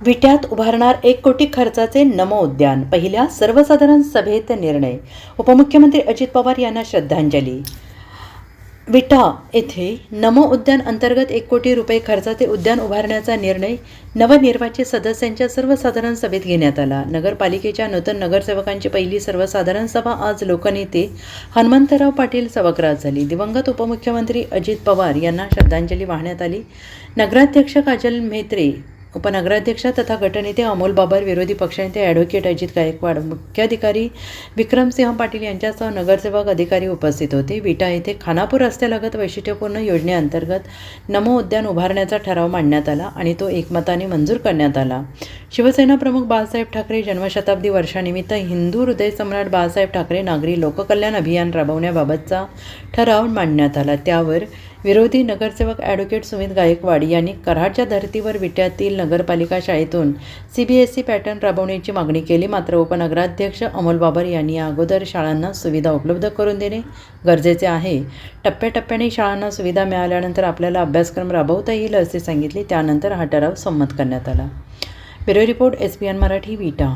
विट्यात उभारणार 1 कोटी खर्चाचे नमो उद्यान, पहिल्या सर्वसाधारण सभेत निर्णय. उपमुख्यमंत्री अजित पवार यांना श्रद्धांजली. विटा येथे नमो उद्यान अंतर्गत 1 कोटी रुपये खर्चाचे उद्यान उभारण्याचा निर्णय नवनिर्वाचित सदस्यांच्या सर्वसाधारण सभेत घेण्यात आला. नगरपालिकेच्या नूतन नगरसेवकांची पहिली सर्वसाधारण सभा आज लोकनेते हनुमंतराव पाटील सभागृहात झाली. दिवंगत उपमुख्यमंत्री अजित पवार यांना श्रद्धांजली वाहण्यात आली. नगराध्यक्ष काजल म्हेत्रे, उपनगराध्यक्ष तथा गटनेते अमोल बाबर, विरोधी पक्षनेते ॲडव्होकेट अजित गायकवाड, मुख्याधिकारी विक्रमसिंह पाटील यांच्यासह नगरसेवक अधिकारी उपस्थित होते. विटा येथे खानापूर रस्त्यालगत वैशिष्ट्यपूर्ण योजनेअंतर्गत नमो उद्यान उभारण्याचा ठराव मांडण्यात आला आणि तो एकमताने मंजूर करण्यात आला. शिवसेना प्रमुख बाळासाहेब ठाकरे जन्मशताब्दी वर्षानिमित्त हिंदू हृदय सम्राट बाळासाहेब ठाकरे नागरी लोककल्याण अभियान राबवण्याबाबतचा ठराव मांडण्यात आला. त्यावर विरोधी नगरसेवक ॲडव्होकेट सुमित गायकवाड यांनी कराडच्या धर्तीवर विट्यातील नगरपालिका शाळेतून CBSE पॅटर्न राबवण्याची मागणी केली. मात्र उपनगराध्यक्ष अमोल बाबर यांनी या अगोदर शाळांना सुविधा उपलब्ध करून देणे गरजेचे आहे. टप्प्याटप्प्याने शाळांना सुविधा मिळाल्यानंतर आपल्याला अभ्यासक्रम राबवता येईल असे सांगितले. त्यानंतर हा ठराव संमत करण्यात आला. ब्युरो रिपोर्ट SBN मराठी, विटा.